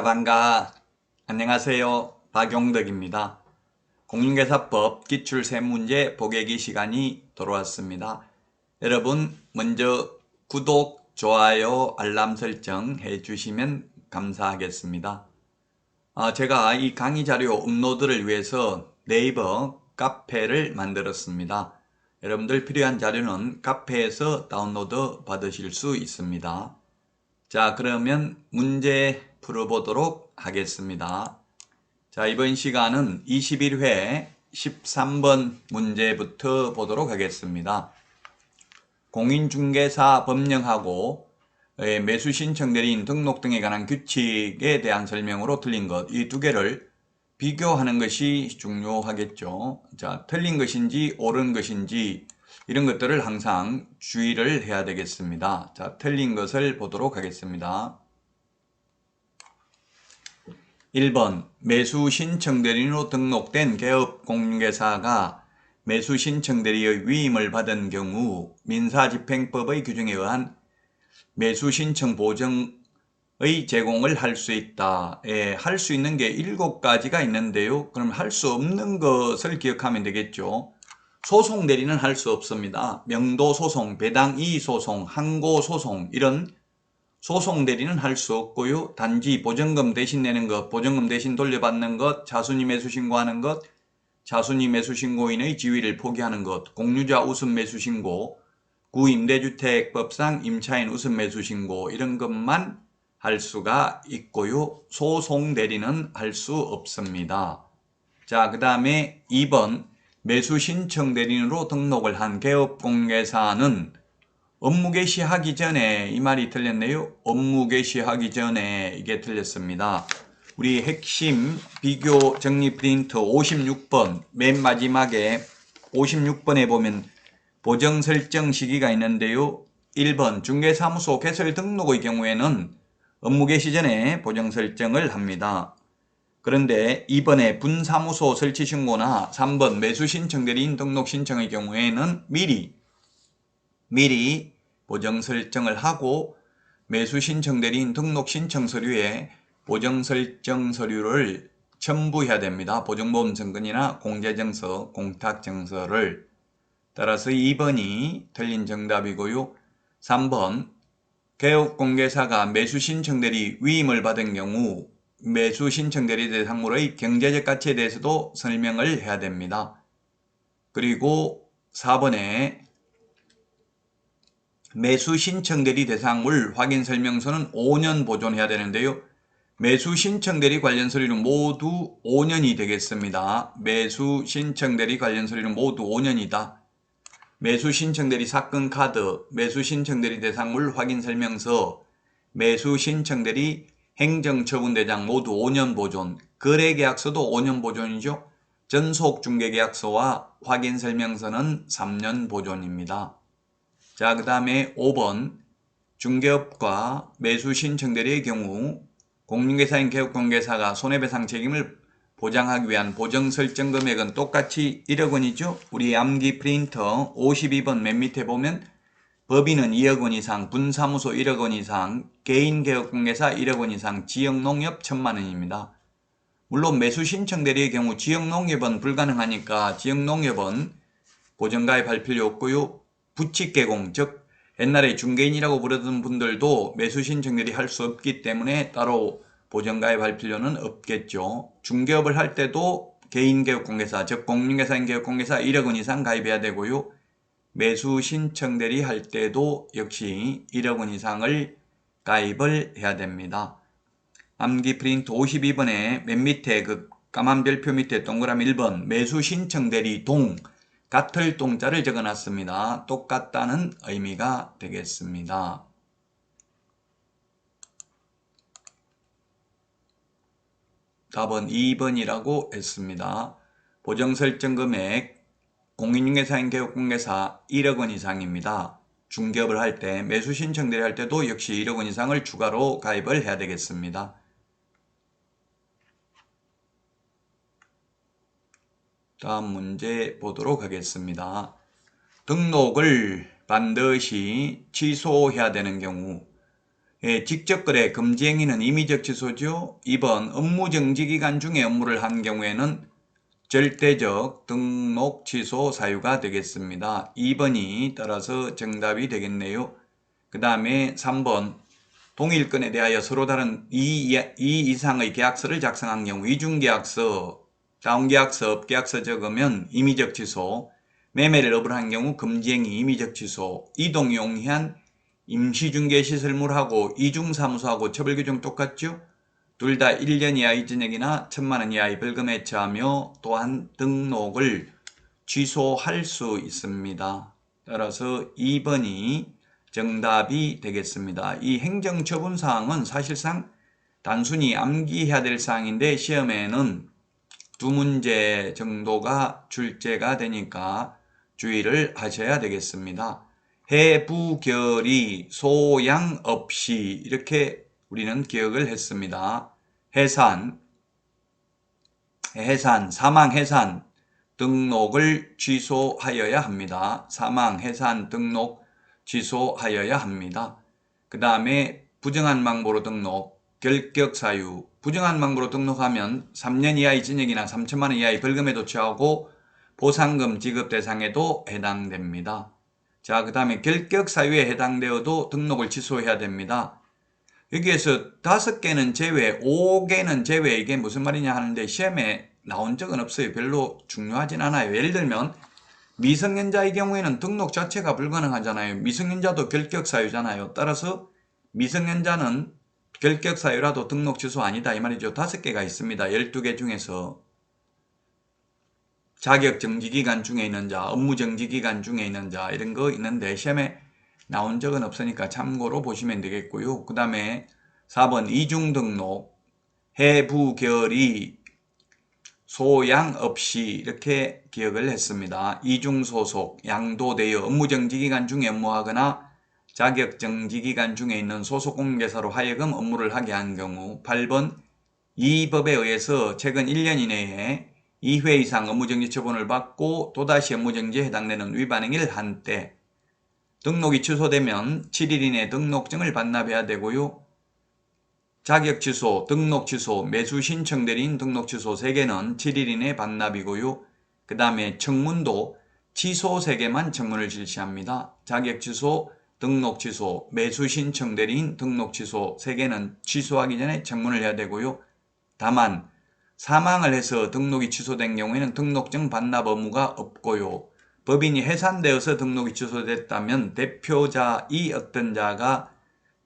반가. 안녕하세요. 박용덕입니다. 공인중개사법 기출세문제 보객기 시간이 돌아왔습니다. 여러분 먼저 구독, 좋아요, 알람 설정 해주시면 감사하겠습니다. 제가 이 강의 자료 업로드를 위해서 네이버 카페를 만들었습니다. 여러분들 필요한 자료는 카페에서 다운로드 받으실 수 있습니다. 자, 그러면 문제 풀어보도록 하겠습니다. 자, 이번 시간은 21회 13번 문제부터 보도록 하겠습니다. 공인중개사 법령하고 매수신청대리인 등록 등에 관한 규칙에 대한 설명으로 틀린 것, 이 두 개를 비교하는 것이 중요하겠죠. 자, 틀린 것인지 옳은 것인지 이런 것들을 항상 주의를 해야 되겠습니다. 자, 틀린 것을 보도록 하겠습니다. 1번 매수신청대리인으로 등록된 개업공인중개사가 매수신청대리의 위임을 받은 경우 민사집행법의 규정에 의한 매수신청 보정의 제공을 할 수 있다. 할 수 있는 게 7가지가 있는데요. 그럼 할 수 없는 것을 기억하면 되겠죠. 소송대리는 할 수 없습니다. 명도소송, 배당이의소송, 항고소송 이런 소송대리는 할 수 없고요. 단지 보증금 대신 내는 것, 보증금 대신 돌려받는 것, 자순위 매수신고하는 것, 자순위 매수신고인의 지위를 포기하는 것, 공유자 우선 매수신고, 구임대주택법상 임차인 우선 매수신고 이런 것만 할 수가 있고요. 소송대리는 할 수 없습니다. 자, 그 다음에 2번 매수신청대리인으로 등록을 한 개업공개사는 업무 개시하기 전에, 이 말이 틀렸네요. 업무 개시하기 전에, 이게 틀렸습니다. 우리 핵심 비교 정리 프린트 56번 맨 마지막에 56번에 보면 보정 설정 시기가 있는데요. 1번 중개사무소 개설 등록의 경우에는 업무 개시 전에 보정 설정을 합니다. 그런데 2번에 분사무소 설치 신고나 3번 매수신청대리인 등록 신청의 경우에는 미리 보정 설정을 하고 매수신청대리인 등록 신청 서류에 보정 설정 서류를 첨부해야 됩니다. 보증보험 증권이나 공제증서, 공탁증서를. 따라서 2번이 틀린 정답이고요. 3번 개업공개사가 매수신청대리 위임을 받은 경우 매수신청대리 대상물의 경제적 가치에 대해서도 설명을 해야 됩니다. 그리고 4번에 매수신청대리 대상물 확인설명서는 5년 보존해야 되는데요. 매수신청대리 관련 서류는 모두 5년이 되겠습니다. 매수신청대리 관련 서류는 모두 5년이다. 매수신청대리 사건카드, 매수신청대리 대상물 확인설명서, 매수신청대리 행정처분대장 모두 5년 보존, 거래계약서도 5년 보존이죠. 전속중개계약서와 확인설명서는 3년 보존입니다. 자, 그 다음에 5번 중개업과 매수신청대리의 경우 공인중개사인 개업공개사가 손해배상 책임을 보장하기 위한 보정 설정 금액은 똑같이 1억 원이죠. 우리 암기 프린터 52번 맨 밑에 보면 법인은 2억 원 이상, 분사무소 1억 원 이상, 개인 개업공개사 1억 원 이상, 지역농협 1,000만 원입니다. 물론 매수신청대리의 경우 지역농협은 불가능하니까 지역농협은 보정가입할 필요 없고요. 부칙개공, 즉 옛날에 중개인이라고 부르던 분들도 매수신청대리 할 수 없기 때문에 따로 보정가입할 필요는 없겠죠. 중개업을 할 때도 개인개업공개사, 즉 공인중개사인 개업공개사 1억 원 이상 가입해야 되고요. 매수신청대리 할 때도 역시 1억 원 이상을 가입을 해야 됩니다. 암기 프린트 52번에 맨 밑에 그 까만 별표 밑에 동그라미 1번 매수신청대리 동, 같을 동자를 적어놨습니다. 똑같다는 의미가 되겠습니다. 답은 2번이라고 했습니다. 보정설정금액 공인중개사인 개업공개사 1억 원 이상입니다. 중개업을 할 때 매수신청대리 할 때도 역시 1억 원 이상을 추가로 가입을 해야 되겠습니다. 다음 문제 보도록 하겠습니다. 등록을 반드시 취소해야 되는 경우 직접 거래 금지 행위는 임의적 취소죠. 2번 업무 정지 기간 중에 업무를 한 경우에는 절대적 등록 취소 사유가 되겠습니다. 2번이 따라서 정답이 되겠네요. 그 다음에 3번 동일 건에 대하여 서로 다른 2 이상의 계약서를 작성한 경우 이중계약서, 다운계약서, 업계약서 적으면 임의적 취소, 매매를 업을 한 경우 금지행위 임의적 취소, 이동 용이한 임시중개시설물하고 이중사무소하고 처벌규정 똑같죠? 둘 다 1년 이하의 징역이나 1,000만 원 이하의 벌금에 처하며 또한 등록을 취소할 수 있습니다. 따라서 2번이 정답이 되겠습니다. 이 행정처분사항은 사실상 단순히 암기해야 될 사항인데 시험에는 두 문제 정도가 출제가 되니까 주의를 하셔야 되겠습니다. 해부결의 소양 없이 이렇게 우리는 기억을 했습니다. 해산, 사망, 해산 등록을 취소하여야 합니다. 사망, 해산, 등록 취소하여야 합니다. 그 다음에 부정한 망보로 등록, 결격사유, 부정한 망보로 등록하면 3년 이하의 징역이나 3천만 원 이하의 벌금에도 처하고 보상금 지급 대상에도 해당됩니다. 자, 그 다음에 결격사유에 해당되어도 등록을 취소해야 됩니다. 여기에서 5개는 제외, 5개는 제외, 이게 무슨 말이냐 하는데 시험에 나온 적은 없어요. 별로 중요하진 않아요. 예를 들면 미성년자의 경우에는 등록 자체가 불가능하잖아요. 미성년자도 결격사유잖아요. 따라서 미성년자는 결격사유라도 등록 취소 아니다 이 말이죠. 5개가 있습니다. 12개 중에서 자격정지기간 중에 있는 자, 업무정지기간 중에 있는 자 이런 거 있는데 시험에 나온 적은 없으니까 참고로 보시면 되겠고요. 그 다음에 4번 이중등록, 해부결의, 소양 없이 이렇게 기억을 했습니다. 이중소속, 양도되어 업무정지기간 중에 업무하거나 자격정지기간 중에 있는 소속공개사로 하여금 업무를 하게 한 경우 8번 이 법에 의해서 최근 1년 이내에 2회 이상 업무정지 처분을 받고 또다시 업무정지에 해당되는 위반 행위를 한 때 등록이 취소되면 7일 이내 등록증을 반납해야 되고요. 자격 취소, 등록 취소, 매수 신청 대리인 등록 취소 3개는 7일 이내 반납이고요. 그 다음에 청문도 취소 3개만 청문을 실시합니다. 자격 취소, 등록 취소, 매수 신청 대리인 등록 취소 3개는 취소하기 전에 청문을 해야 되고요. 다만 사망을 해서 등록이 취소된 경우에는 등록증 반납 의무가 없고요. 법인이 해산되어서 등록이 취소됐다면 대표자이 어떤 자가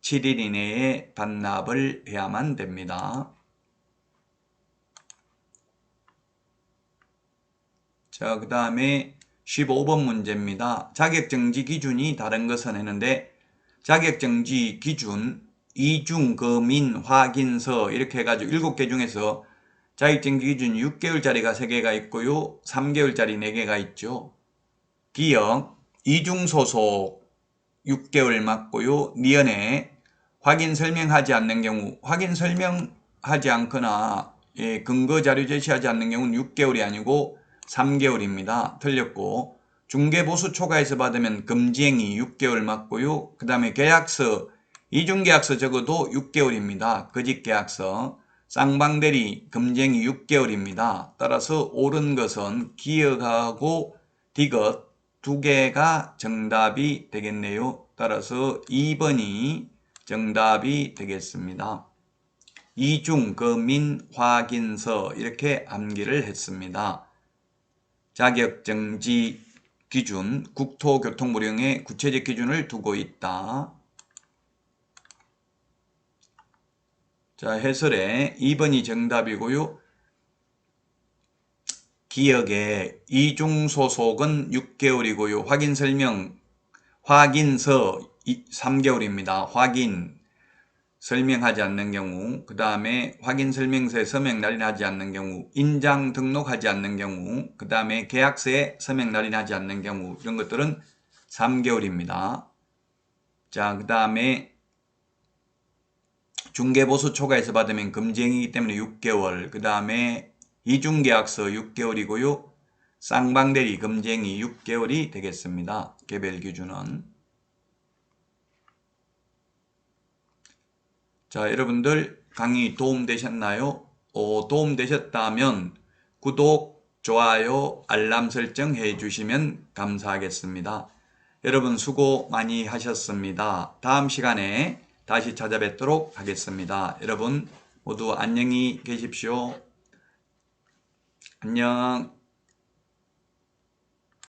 7일 이내에 반납을 해야만 됩니다. 자, 그 다음에 15번 문제입니다. 자격정지 기준이 다른 것은 했는데 자격정지 기준, 이중거민 확인서 이렇게 해가지고 7개 중에서 자격정지 기준 6개월짜리가 3개가 있고요. 3개월짜리 4개가 있죠. 기억, 이중소속 6개월 맞고요. 미연에 확인 설명하지 않는 경우, 확인 설명하지 않거나 근거 자료 제시하지 않는 경우는 6개월이 아니고 3개월입니다. 틀렸고 중개보수 초과해서 받으면 금지행위 6개월 맞고요. 그 다음에 계약서, 이중계약서 적어도 6개월입니다. 거짓계약서, 쌍방대리 금지행위 6개월입니다. 따라서 옳은 것은 기억하고 디귿 2개가 정답이 되겠네요. 따라서 2번이 정답이 되겠습니다. 이중거민 확인서 이렇게 암기를 했습니다. 자격정지 기준, 국토교통부령에 구체적 기준을 두고 있다. 자, 해설에 2번이 정답이고요. 기억에 이중소속은 6개월이고요. 확인서 3개월입니다. 확인 설명하지 않는 경우, 그 다음에 확인 설명서에 서명 날인하지 않는 경우, 인장 등록하지 않는 경우, 그 다음에 계약서에 서명 날인하지 않는 경우 이런 것들은 3개월입니다. 자, 그 다음에 중개보수 초과해서 받으면 금지행위이기 때문에 6개월, 그 다음에 이중계약서 6개월이고요. 쌍방대리 금쟁이 6개월이 되겠습니다. 개별 기준은. 자, 여러분들 강의 도움되셨나요? 도움되셨다면 구독, 좋아요, 알람 설정 해주시면 감사하겠습니다. 여러분 수고 많이 하셨습니다. 다음 시간에 다시 찾아뵙도록 하겠습니다. 여러분 모두 안녕히 계십시오. 안녕.